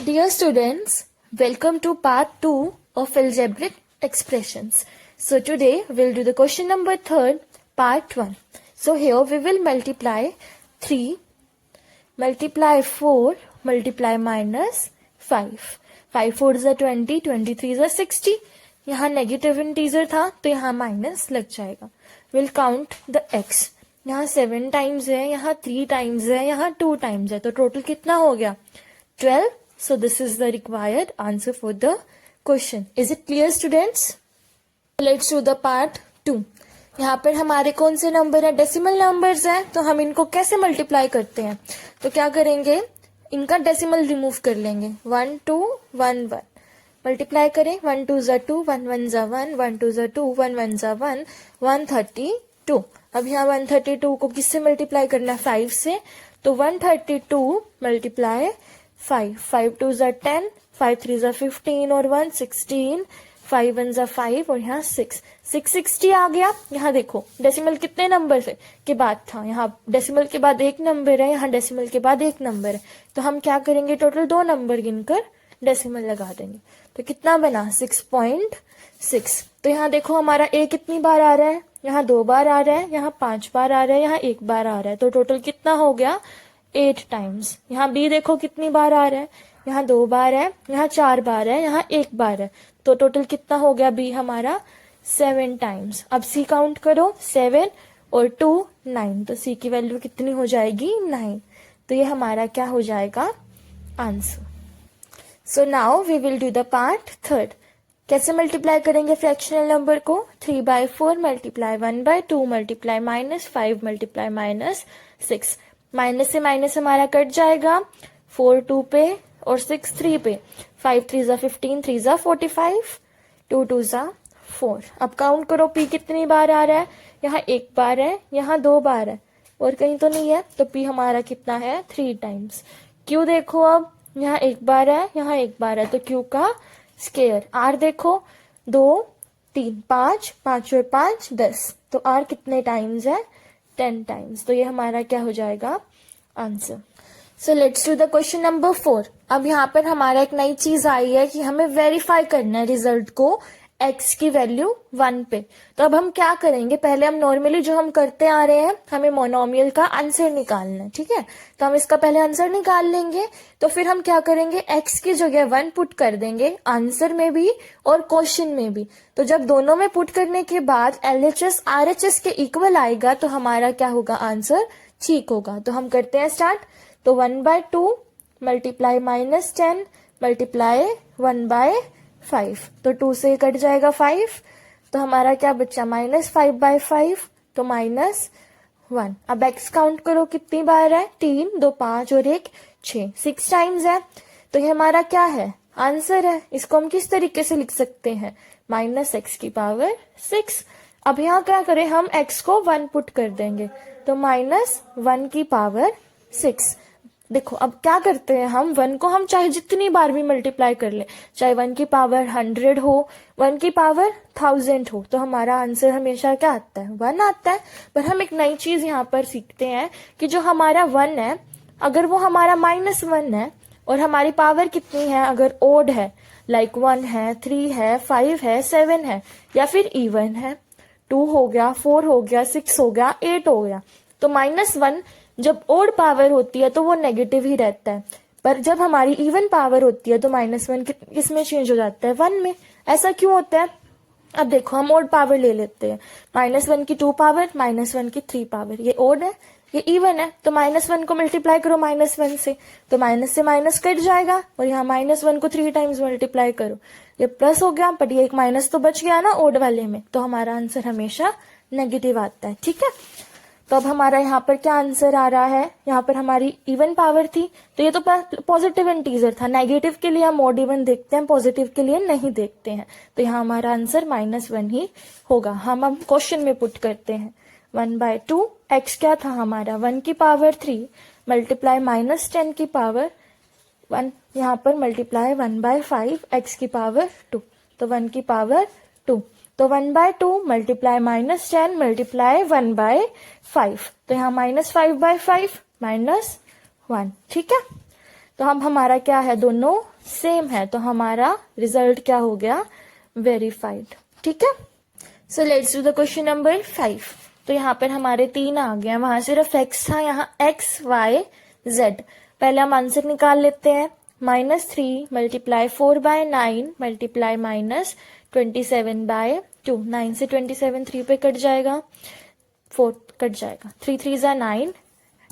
Dear students, welcome to part 2 of algebraic expressions. So today we'll do the question number 3, part 1. So here we will multiply 3, multiply 4, multiply minus 5. 5 4 is 20, 23 is 60. यहाँ negative integer था तो यहाँ minus लग जाएगा. We'll count the x. यहाँ 7 times है, यहाँ 3 times है, यहाँ 2 टाइम्स है, तो टोटल कितना हो गया? 12. So this is the required answer for the question. Is it clear students? Let's do the part 2. यहाँ पर हमारे कौन से नंबर है? डेसिमल नंबर्स है, तो हम इनको कैसे मल्टीप्लाई करते हैं? तो क्या करेंगे, इनका डेसिमल रिमूव कर लेंगे. 1 2 1 1 मल्टीप्लाई करें. 1 2 ज़ा 2, 1 1 ज़ा 1, 1 2 ज़ा 2, 1 1 ज़ा 1, 132. अब यहाँ 132 को किससे मल्टीप्लाई करना है? 5 से. तो 132 मल्टीप्लाई 5. 5 2 ज़ा 10, 5 3 ज़ा 15 और 1 16, 5 1 ज़ा 5 और यहाँ 6 660 आ गया. यहाँ देखो डेसिमल कितने नंबर से के बाद था, यहाँ डेसिमल के बाद एक नंबर है, यहाँ डेसिमल के बाद एक नंबर है, तो हम क्या करेंगे, टोटल 2 नंबर गिनकर डेसिमल लगा देंगे. तो कितना बना? 6.6. तो यहाँ देखो हमारा a कितनी बार आ रहा है? यहाँ 2 बार आ रहा है, यहाँ 5 बार आ रहा है, यहाँ 1 बार आ रहा है, तो टोटल कितना हो गया? 8 टाइम्स. यहाँ b देखो कितनी बार आ रहा है? यहाँ 2 बार है, यहाँ 4 बार है, यहाँ 1 बार है, तो टोटल कितना हो गया b हमारा? 7 टाइम्स. अब c काउंट करो. 7 और 2 9, तो c की वैल्यू कितनी हो जाएगी? 9. तो ये हमारा क्या हो जाएगा? Answer. So now we will do the part 3. कैसे मल्टीप्लाई करेंगे फ्रैक्शनल नंबर को? 3/4 मल्टीप्लाई 1/2 मल्टीप्लाई -5 मल्टीप्लाई -6. माइनस से माइनस हमारा कट जाएगा. 4 2 पे और 6 3 पे. 5 3 ज़ा 15, 3 ज़ा 45, 2 2 ज़ा 4. अब काउंट करो p कितनी बार आ रहा है? यहाँ 1 बार है, यहाँ 2 बार है और कहीं तो नहीं है, तो p हमारा कितना है? 3 टाइम्स. q देखो, अब यहाँ 1 बार है, यहाँ 1 बार है, तो q का स्केयर. r देखो 2 3 5, 5 और 5 10, तो r कितने टाइम्स है? 10 टाइम्स. तो ये हमारा क्या हो जाएगा? Answer. So let's do the question number 4. अब यहाँ पर हमारा एक नई चीज आई है कि हमें वेरीफाई करना है रिजल्ट को x की वैल्यू 1 पे. तो अब हम क्या करेंगे, पहले हम नॉर्मली जो हम करते आ रहे हैं, हमें मोनोमियल का आंसर निकालना है. ठीक है, तो हम इसका पहले आंसर निकाल लेंगे. तो फिर हम क्या करेंगे, x की जगह 1 पुट कर देंगे आंसर में भी और क्वेश्चन में भी. तो जब दोनों में पुट करने के बाद LHS RHS के इक्वल आएगा तो हमारा क्या होगा? आंसर ठीक होगा. तो हम करते हैं स्टार्ट. तो 1/2 मल्टीप्लाई -10 मल्टीप्लाई 1/5, तो 2 से कट जाएगा 5, तो हमारा क्या बचा? -5/5, तो -1. अब x काउंट करो कितनी बार है? 3 2 5 और 1 6, 6 टाइम्स है. तो ये हमारा क्या है? आंसर है. इसको हम किस तरीके से लिख सकते हैं? -x⁻6. अब यहाँ क्या करें, हम x को 1 पुट कर देंगे, तो -1⁻6. देखो अब क्या करते हैं, हम 1 को हम चाहे जितनी बार भी मल्टीप्लाई कर ले, चाहे 1⁻100 हो, 1⁻1000 हो, तो हमारा आंसर हमेशा क्या आता है? 1 आता है. पर हम एक नई चीज यहाँ पर सीखते हैं कि जो हमारा 1 है, अगर वो हमारा -1 है और हमारी पावर कितनी है, अगर ओड है, लाइक 1 है, 3 है, 5 है, 7 है, या फिर इवन है, 2 हो गया, 4 हो गया, 6 हो गया, 8 हो गया, तो -1 जब ओड पावर होती है तो वो नेगेटिव ही रहता है. पर जब हमारी इवन पावर होती है तो -1 किसमें चेंज हो जाता है? 1 में. ऐसा क्यों होता है? अब देखो हम ओड पावर ले लेते हैं. -1 की 2 पावर, -1 की 3 पावर, ये ओड है, ये इवन है, तो -1 को मल्टीप्लाई करो -1 से, तो माइनस से माइनस कट जाएगा, और यहाँ -1 को 3 टाइम्स मल्टीप्लाई करो, ये प्लस हो गया, बट ये एक माइनस तो बच गया ना ओड वाले में, तो हमारा आंसर हमेशा नेगेटिव आता है. ठीक है, तो अब हमारा यहाँ पर क्या आंसर आ रहा है? यहाँ पर हमारी इवन पावर थी, तो ये तो पॉजिटिव इंटीजर था. नेगेटिव के लिए हम ऑड इवन देखते हैं, पॉजिटिव के लिए नहीं देखते हैं, तो यहाँ हमारा आंसर -1 ही होगा. हम अब क्वेश्चन में पुट करते हैं. 1/2 x क्या था हमारा? 1 की पावर 3 मल्टीप्लाई -10 की पावर 1, यहाँ पर मल्टीप्लाई 1/5 x की पावर 2, तो 1 की पावर 2, तो 1/2 मल्टीप्लाई -10 मल्टीप्लाई 1/5, तो यहाँ -5/5 -1. ठीक है, तो हम हमारा क्या है, दोनों सेम है, तो हमारा रिजल्ट क्या हो गया, वेरीफाइड। ठीक है, so let's do the question number 5। तो यहाँ पर हमारे 3 आ गए, वहां सिर्फ x था, यहाँ x y z। पहले हम आंसर निकाल लेते हैं। -3 मल्टीप्लाई 4/9 मल्टीप्लाई -27/2। 9 से 27 3 पे कट जाएगा, 4 कट जाएगा, 3 3 ज़ा 9,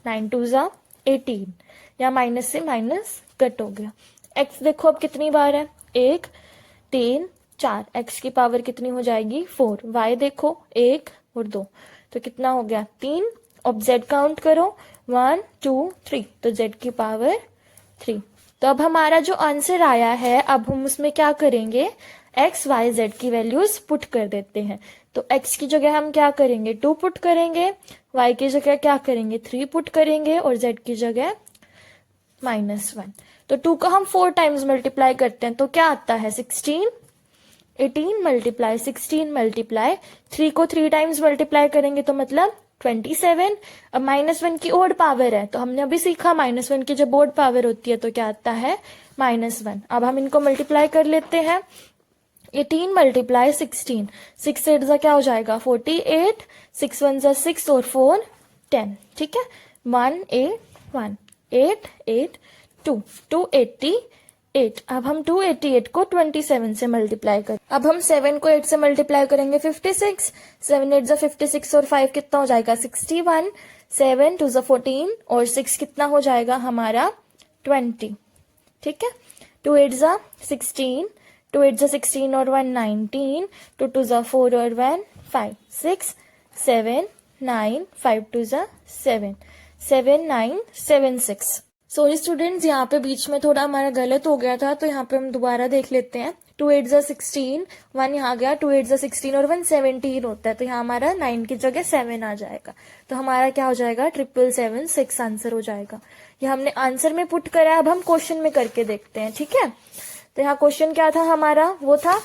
9 2 ज़ा 18। यहाँ माइनस से माइनस कट हो गया। x देखो अब कितनी बार है, 1 3 4, x की पावर कितनी हो जाएगी 4। y देखो 1 और 2, तो कितना हो गया 3। अब z काउंट करो 1 2 3, तो z की पावर 3। तो अब हमारा जो आंसर आया है, अब हम उसमें क्या करेंगे, x y z की वैल्यूज पुट कर देते हैं। तो x की जगह हम क्या करेंगे, 2 पुट करेंगे, y की जगह क्या करेंगे, 3 पुट करेंगे, और z की जगह -1। तो 2 को हम 4 टाइम्स मल्टीप्लाई करते हैं, तो क्या आता है 16। 18 मल्टीप्लाई 16 मल्टीप्लाई 3 को 3 टाइम्स मल्टीप्लाई करेंगे तो मतलब 27। अब -1 की ओड पावर है, तो हमने अभी सीखा -1 की जब ओड पावर होती है तो क्या आता है -1। अब हम इनको मल्टीप्लाई कर लेते हैं। 18 मल्टीप्लाई 16, 6 8 ज़ा क्या हो जाएगा 48, 6 1 ज़ा 6 और 4 10। ठीक है, 1 8 1 8 8 2 288। अब हम 288 को 27 से मल्टीप्लाई करें। अब हम 7 को 8 से मल्टीप्लाई करेंगे 56, 7 8 ज़ा 56 और 5 कितना हो जाएगा 61, 7 2 ज़ा 14 और 6 कितना हो जाएगा हमारा 20। ठीक है, 2 8 ज़ा 16, 2 8 ज़ा 16 और 1 19, 2 2 ज़ा 4 और 1 5 6 7 9, 5 2 ज़ा 7 7 9 7 6। सॉरी स्टूडेंट्स, यहाँ पे बीच में थोड़ा हमारा गलत हो गया था, तो यहाँ पे हम दोबारा देख लेते हैं। 2 8 ज़ा 16, 1 यहाँ गया, 2 8 ज़ा 16 और 1 17 होता है, तो यहाँ हमारा 9 की जगह 7 आ जाएगा। तो हमारा क्या हो जाएगा 777 आंसर हो जाएगा। ये हमने आंसर में पुट करा, अब हम क्वेश्चन में करके देखते हैं। ठीक है, तो यहाँ क्वेश्चन क्या था हमारा, वो था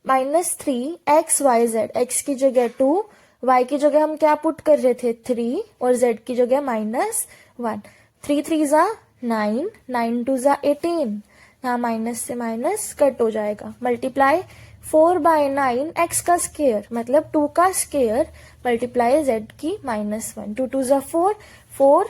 -3 x y z। x की जगह 2, y की जगह हम क्या पुट कर रहे थे 3, और z की जगह -1। 3 3 ज़ा 9, 9 2 ज़ा 18, यहाँ माइनस से माइनस कट हो जाएगा। मल्टीप्लाई 4/9 x का स्केयर मतलब 2 का स्केयर मल्टीप्लाई z की -1। 2 2 ज़ा 4, 4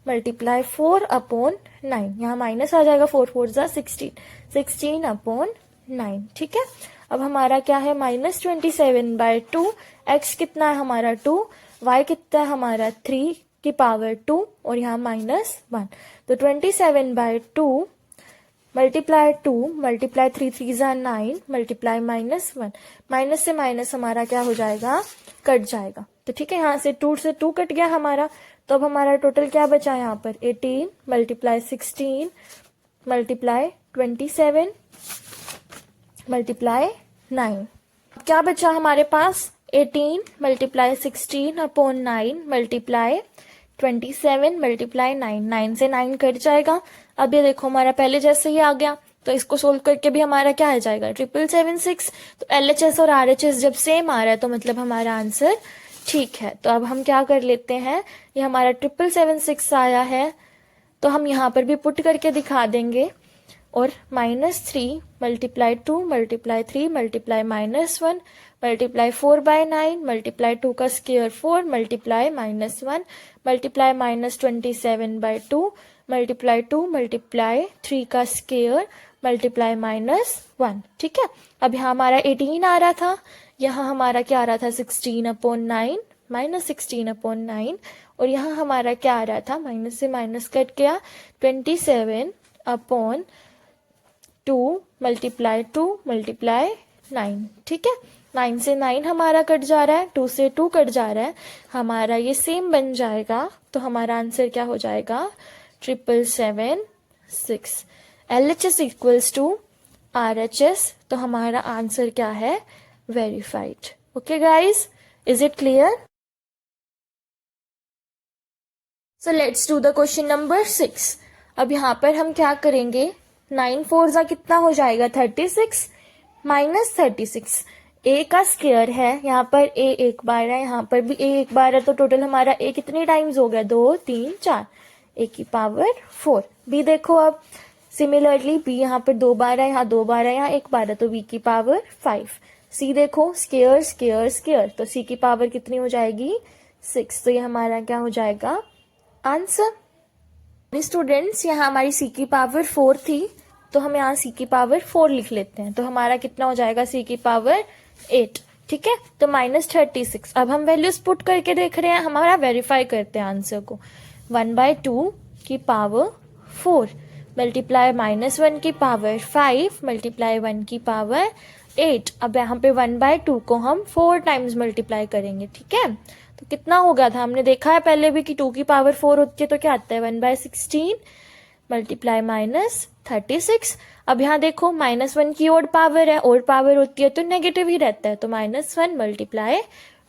मल्टीप्लाई 4/9, यहाँ माइनस आ जाएगा, 4 4 ज़ा 16, 16/9। ठीक है, अब हमारा क्या है -27/2। x कितना है हमारा 2, y कितना है हमारा 3 की पावर 2 और यहाँ -1। तो 27/2 मल्टीप्लाई 2 मल्टीप्लाई 3 3 ज़ा 9 मल्टीप्लाई -1, माइनस से माइनस हमारा क्या हो जाएगा कट जाएगा। तो ठीक है, यहाँ से 2 से 2 कट गया हमारा, तो अब हमारा टोटल क्या बचा यहाँ पर 18 मल्टीप्लाई 16 मल्टीप्लाई 27 मल्टीप्लाई 9। क्या बचा हमारे पास 18 मल्टीप्लाई 16/9 मल्टीप्लाई 27 मल्टीप्लाई 9। 9 से 9 कट जाएगा। अब ये देखो हमारा पहले जैसे ही आ गया, तो इसको सोल्व करके भी हमारा क्या आ जाएगा 777। तो LHS और RHS जब सेम आ रहा है तो मतलब हमारा आंसर ठीक है। तो अब हम क्या कर लेते हैं, ये हमारा 777 आया है, तो हम यहाँ पर भी पुट करके दिखा देंगे। और -3 multiply 2 multiply 3 multiply -1 multiply 4/9 multiply 2 का square 4 multiply -1 multiply -27/2 multiply 2 multiply 3 का स्केयर मल्टीप्लाई -1। ठीक है, अब यहाँ हमारा 18 आ रहा था, यहाँ हमारा क्या आ रहा था 16/9 -16/9, और यहाँ हमारा क्या आ रहा था माइनस से माइनस कट गया 27/2 मल्टीप्लाई 2 मल्टीप्लाई 9। ठीक है, 9 से 9 हमारा कट जा रहा है, 2 से 2 कट जा रहा है, हमारा ये सेम बन जाएगा। तो हमारा आंसर क्या हो जाएगा 777 LHS इक्वल्स टू RHS। तो हमारा आंसर क्या है verified. Okay guys, is it clear? So let's do the question number 6। अब यहाँ पर हम क्या करेंगे, 9 4 ज़ा कितना हो जाएगा 36 -36। a का स्क्वायर है, यहाँ पर a एक बार है, यहाँ पर भी a एक बार है, तो टोटल हमारा a कितनी टाइम्स हो गया 2 3 4। a की पावर 4। b देखो अब सिमिलरली b यहाँ पर 2 बार है, यहाँ 2 बार है, यहाँ 1 बार है, तो b की पावर 5। c देखो स्केयर स्केयर स्केयर, तो c की पावर कितनी हो जाएगी 6। तो ये हमारा क्या हो जाएगा आंसर। स्टूडेंट्स यहाँ हमारी c की पावर 4 थी, तो हम यहाँ c की पावर 4 लिख लेते हैं, तो हमारा कितना हो जाएगा c की पावर 8। ठीक है, तो -36। अब हम वैल्यूज पुट करके देख रहे हैं, हमारा वेरीफाई करते हैं आंसर को। 1/2 की पावर 4 मल्टीप्लाई -1 की पावर 5 मल्टीप्लाई 1 की पावर 8। अब यहाँ पे 1/2 को हम 4 टाइम्स मल्टीप्लाई करेंगे। ठीक है, तो कितना होगा था, हमने देखा है पहले भी कि 2 की पावर 4 होती है, तो क्या आता है 1/16 मल्टीप्लाई -36। अब यहाँ देखो -1 की और पावर है, और पावर होती है तो नेगेटिव ही रहता है, तो -1 मल्टीप्लाई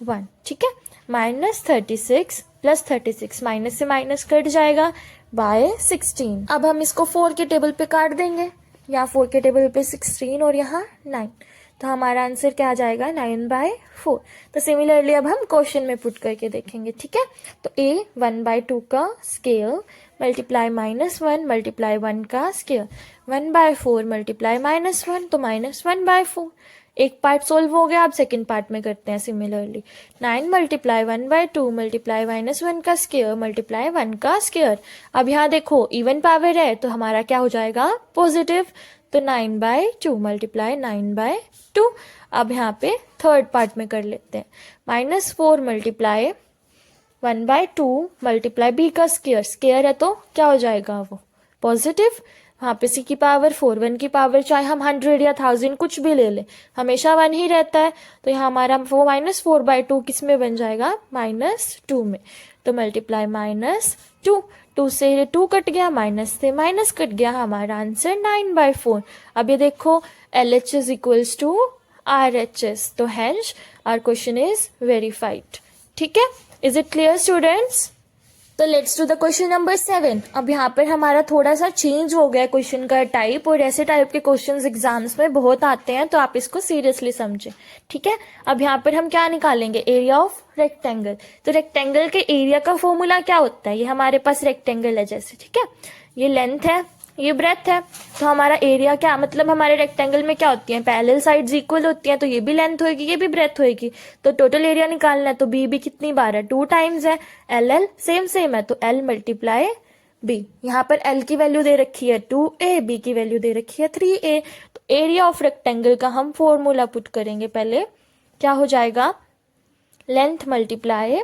1। ठीक है, -36 प्लस 36 माइनस से माइनस कट जाएगा बाय 16। अब हम इसको 4 के टेबल पे काट देंगे, यहाँ 4 के टेबल पे 16 और यहाँ 9, तो हमारा आंसर क्या आ जाएगा 9/4। तो सिमिलरली अब हम क्वेश्चन में पुट करके देखेंगे। ठीक है, तो a 1/2 का स्केयर मल्टीप्लाई -1 मल्टीप्लाई 1 का स्केयर 1/4 मल्टीप्लाई -1, तो -1/4। एक पार्ट सोल्व हो गया, अब सेकंड पार्ट में करते हैं सिमिलरली। 9 मल्टीप्लाई 1/2 मल्टीप्लाई -1 का स्केयर मल्टीप्लाई 1 का स्केयर। अब यहाँ देखो इवन पावर है, तो हमारा क्या हो जाएगा पॉजिटिव, तो 9/2 मल्टीप्लाई 9/2। अब यहाँ पे थर्ड पार्ट में कर लेते हैं। -4 मल्टीप्लाई 1/2 मल्टीप्लाई b का स्केयर, स्केयर है तो क्या हो जाएगा वो पॉजिटिव। यहाँ पे c की पावर 4, 1 की पावर चाहे हम 100 या 1000 कुछ भी ले लें, हमेशा 1 ही रहता है, तो यहाँ हमारा वो -4/2 किस में बन जाएगा -2 में, तो मल्टीप्लाई -2, 2 से 2 कट गया, माइनस से माइनस कट गया, हमारा आंसर 9/4। अब ये देखो LHS इक्वल्स टू RHS, तो hence our question is verified. ठीक है, इज इट क्लियर स्टूडेंट्स? तो let's do the question number 7। अब यहाँ पर हमारा थोड़ा सा चेंज हो गया क्वेश्चन का टाइप, और ऐसे टाइप के क्वेश्चंस एग्जाम्स में बहुत आते हैं, तो आप इसको सीरियसली समझें। ठीक है, अब यहाँ पर हम क्या निकालेंगे, एरिया ऑफ रेक्टेंगल। तो रेक्टेंगल के एरिया का फॉर्मूला क्या होता है, ये हमारे पास रेक्टेंगल है जैसे, ठीक है, ये लेंथ है, ये ब्रेथ है, तो हमारा एरिया क्या, मतलब हमारे रेक्टेंगल में क्या होती है, पैरेलल साइड्स इक्वल होती हैं, तो ये भी लेंथ होगी, ये भी ब्रेथ होगी, तो टोटल एरिया निकालना है, तो बी भी कितनी बार है 2 टाइम्स है, एल सेम है, तो एल मल्टीप्लाई बी। यहाँ पर एल की वैल्यू दे रखी है 2a, बी की वैल्यू दे रखी है 3a। तो एरिया ऑफ रेक्टेंगल का हम फॉर्मूला पुट करेंगे पहले, क्या हो जाएगा लेंथ मल्टीप्लाई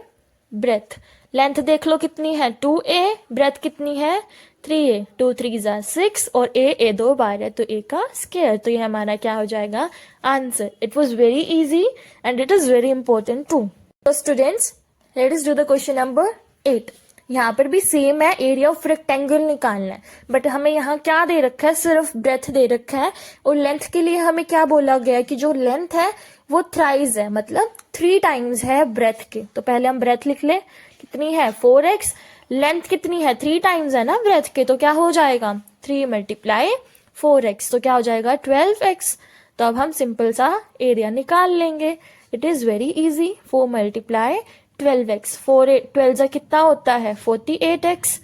ब्रेथ। लेंथ देख लो कितनी है 2a, ब्रेथ कितनी है 3a, 2 3 6, और a 2 बार है, तो a का स्क्वायर, तो ये हमारा क्या हो जाएगा answer. It was very easy and it is very important too. तो students let us do the question number 8। यहाँ पर भी सेम है, एरिया ऑफ रेक्टेंगल निकालना है, बट हमें यहाँ क्या दे रखा है, सिर्फ ब्रेथ दे रखा है, और लेंथ के लिए हमें क्या बोला गया है कि जो लेंथ है वो थ्राइज है, मतलब 3 टाइम्स है ब्रेथ के। तो पहले हम ब्रेथ लिख ले, कितनी है 4x, लेंथ कितनी है 3 टाइम्स है ना ब्रेथ के, तो क्या हो जाएगा 3 मल्टीप्लाई 4x, तो क्या हो जाएगा 12x। तो अब हम सिंपल सा एरिया निकाल लेंगे, it is very easy. 4 multiply 12x, 12 कितना होता है 48x,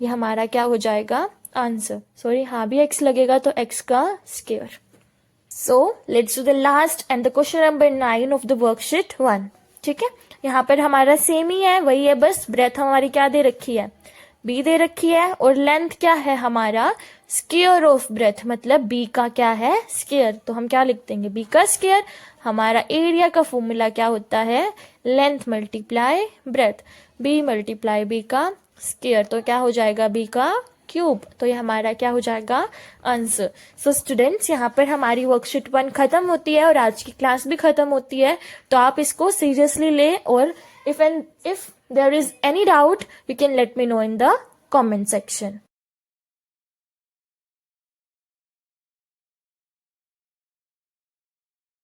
ये हमारा क्या हो जाएगा आंसर। सॉरी हाँ भी x लगेगा, तो x का square. So let's do the last and the question number 9 of the worksheet 1। ठीक है, यहाँ पर हमारा सेम ही है, वही है, बस ब्रेथ हमारी क्या दे रखी है b दे रखी है, और लेंथ क्या है हमारा स्क्वायर ऑफ ब्रेथ, मतलब b का क्या है स्क्वायर, तो हम क्या लिख देंगे b का स्क्वायर। हमारा एरिया का फॉर्मूला क्या होता है length multiply breath, b multiply b का स्क्वायर, तो क्या हो जाएगा b का क्यूब, तो ये हमारा क्या हो जाएगा आंसर। सो स्टूडेंट्स यहाँ पर हमारी वर्कशीट 1 खत्म होती है और आज की क्लास भी खत्म होती है, तो आप इसको सीरियसली ले, और if there is any doubt you can let me know in the comment section.